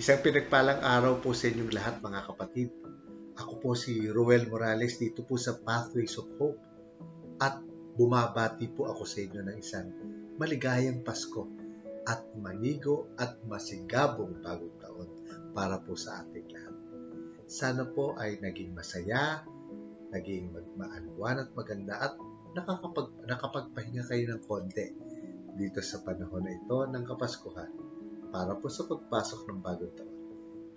Isang pinagpalang araw po sa inyong lahat mga kapatid. Ako po si Roel Morales dito po sa Pathways of Hope at bumabati po ako sa inyo ng isang maligayang Pasko at manigo at masigabong bagong taon para po sa ating lahat. Sana po ay naging masaya, naging maanuan at maganda at nakapagpahinga kayo ng konti dito sa panahon na ito ng Kapaskuhan para po sa pagpasok ng bagong taon.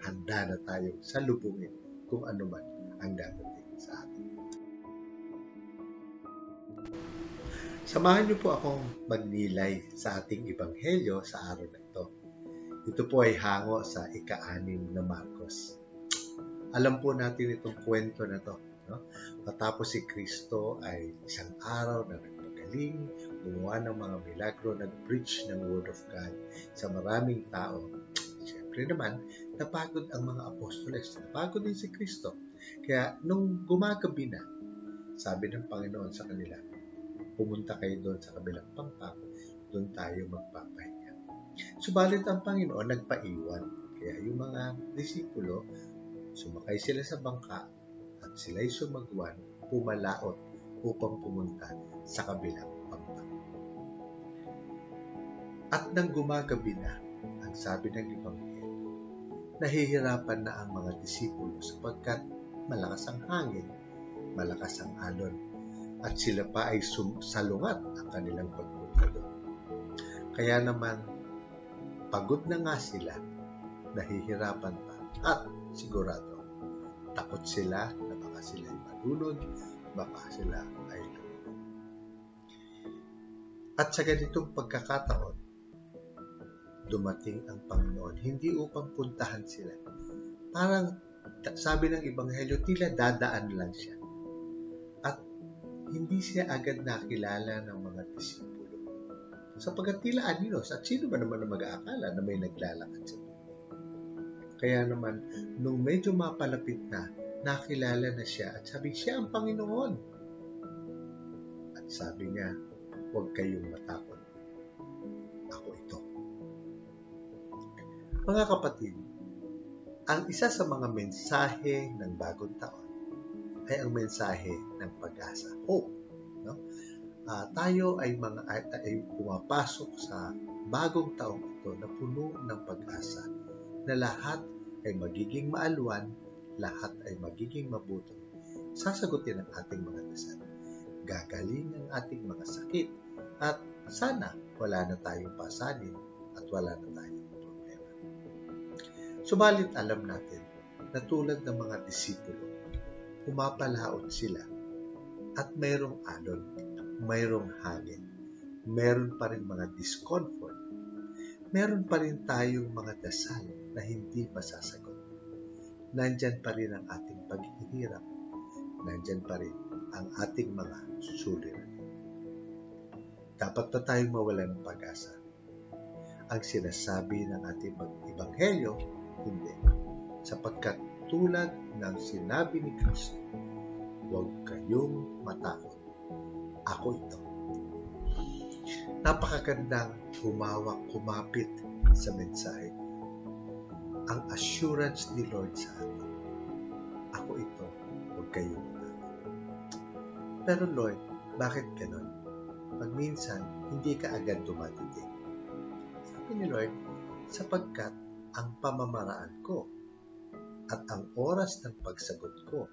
Handa na tayong salubungin kung ano man ang dadating sa atin. Samahan niyo po akong magnilay sa ating ebanghelyo sa araw na ito. Ito po ay hango sa ika-6 na Marcos. Alam po natin itong kwento na to. No? Matapos si Kristo ay isang araw na nagpagaling, gumawa ng mga milagro, nag-preach ng Word of God sa maraming tao. Siyempre naman, napagod ang mga apostoles, napagod din si Kristo. Kaya nung gumagabi na, sabi ng Panginoon sa kanila, pumunta kayo doon sa kabilang pampang, doon tayo magpapahinga. Subalit ang Panginoon nagpaiwan. Kaya yung mga disipulo, sumakay sila sa bangka at sila'y sumagwan, pumalaot upang pumunta sa kabilang pampang. At nang gumagabi na, ang sabi ng Ebanghelyo, nahihirapan na ang mga disipulo sapagkat malakas ang hangin, malakas ang alon, at sila pa ay salungat ang kanilang pagpunta doon. Kaya naman, pagod na nga sila, nahihirapan pa, at sigurado, takot sila na baka sila ay malunod, baka sila ay lumulog. At sa ganitong pagkakataon, dumating ang Panginoon, hindi upang puntahan sila. Parang sabi ng Ebanghelyo, tila dadaan lang siya. At hindi siya agad nakilala ng mga disipulo. Sapagkat tila anilos, at sino ba naman ang mag-aakala na may naglalakad sa tubig? Kaya naman, nung medyo mapalapit na, nakilala na siya at sabi, siya ang Panginoon. At sabi niya, huwag kayong matakot. Ako ito. Mga kapatid, ang isa sa mga mensahe ng bagong taon ay ang mensahe ng pag-asa, hope. No? Tayo ay pumapasok sa bagong taong ito na puno ng pag-asa, na lahat ay magiging maalwan, lahat ay magiging mabuti. Sasagutin ang ating mga dasal, gagaling ang ating mga sakit, at sana wala na tayong pasanin at wala na tayong problema. Subalit alam natin na tulad ng mga disipulo, pumapalaot sila at mayroong alon, mayroong hangin, mayroon pa rin mga discomfort, mayroon pa rin tayong mga dasal na hindi masasagot. Nandyan pa rin ang ating paghihirap, nandyan pa rin ang ating mga suliranin. Dapat na tayong mawalan ng pag-asa. Ang sinasabi ng ating ebanghelyo, hindi. Sapagkat tulad ng sinabi ni Kristo, huwag kayong matakot. Ako ito. Napakagandang kumapit sa mensahe. Ang assurance ni Lord sa atin. Ako ito, huwag kayong matakot. Pero Lord, bakit ganon? Pag minsan, hindi ka agad dumadating. Sabi ni Lord, sapagkat ang pamamaraan ko at ang oras ng pagsagot ko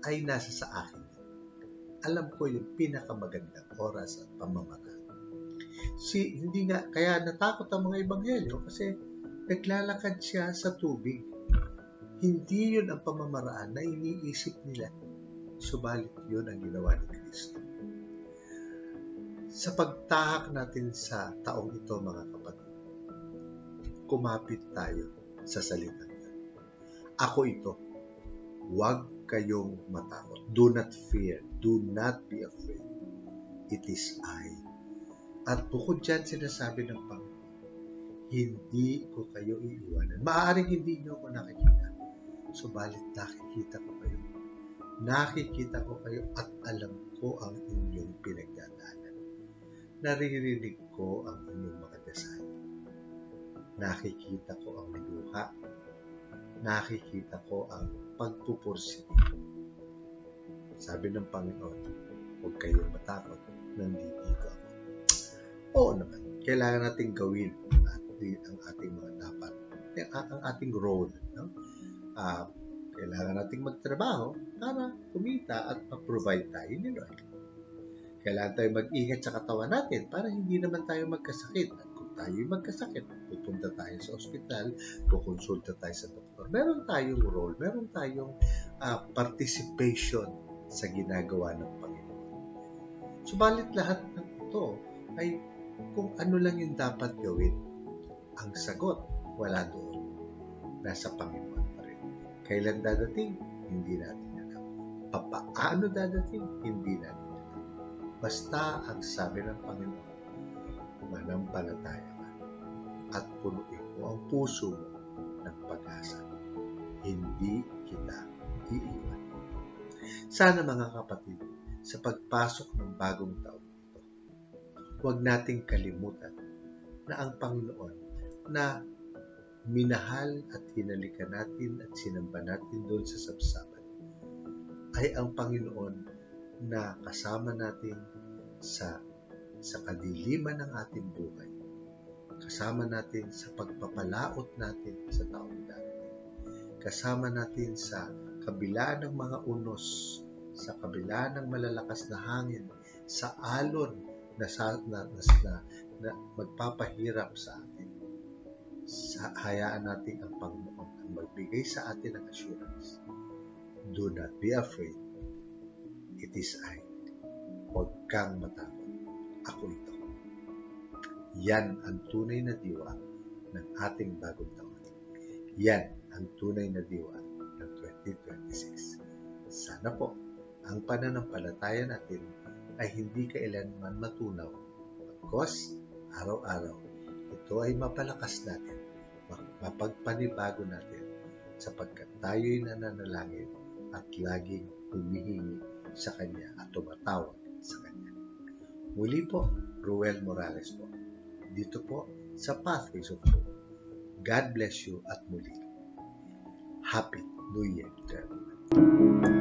ay nasa sa akin. Alam ko yung pinakamagandang oras at pamamaraan. Hindi nga, kaya natakot ang mga ebanghelyo kasi naglalakad siya sa tubig. Hindi yun ang pamamaraan na iniisip nila. Subalit yun ang ginawa ni Kristo. Sa pagtahak natin sa taong ito, mga kapatid, kumapit tayo sa salitang yan. Ako ito. Huwag kayong matakot. Do not fear. Do not be afraid. It is I. At bukod dyan, sinasabi ng Panginoon, hindi ko kayo iiwanan. Maaaring hindi nyo ako nakikita. Subalit nakikita ko kayo. Nakikita ko kayo at alam ko ang inyong pinagdadaanan. Naririnig ko ang inyong mga dasal. nakikita ko ang luha, nakikita ko ang pagpupursige. Sabi ng Panginoon, huwag kayong matakot, nandito ako. Oo naman, kailangan nating gawin ang ating mga dapat, ang ating role. No? Kailangan nating magtrabaho para kumita at mag-provide tayo ni Lord. Kailangan tayo mag-ingat sa katawan natin para hindi naman tayo magkasakit. At kung tayo magkasakit, pupunta tayo sa ospital, kukonsulta tayo sa doktor. Meron tayong role, meron tayong participation sa ginagawa ng Panginoon. Subalit lahat ng ito ay kung ano lang yung dapat gawin. Ang sagot, wala doon. Nasa Panginoon pa rin. Kailan dadating? Hindi natin alam. Paano dadating? Hindi natin alam. Basta ang sabi ng Panginoon, manampalataya ka at punuin mo ang puso mo ng pag-asa. Hindi kita iiwan. Sana mga kapatid, sa pagpasok ng bagong taon ito, huwag nating kalimutan na ang Panginoon na minahal at hinalikan natin at sinamba natin doon sa sabsaban ay ang Panginoon na kasama natin sa kadiliman ng ating buhay. Kasama natin sa pagpapalaot natin sa taong darating. Kasama natin sa kabila ng mga unos, sa kabila ng malalakas na hangin, sa alon na magpapahirap sa atin. Hayaan natin ang Panginoon ang magbigay sa atin ng assurance. Do not be afraid. It is I. Huwag kang matakot. Ako ito. Yan ang tunay na diwa ng ating bagong taon. Yan ang tunay na diwa ng 2026. Sana po, ang pananampalataya natin ay hindi kailanman matunaw. Bagkus, araw-araw, ito ay mapalakas natin, mapagpanibago natin, sapagkat tayo'y nananalangin at laging humihingi sa Kanya at tumatawag sa Kanya. Muli po, Ruel Morales po. Dito po sa Pathways of Hope. God bless you at muli. Happy New Year to everyone.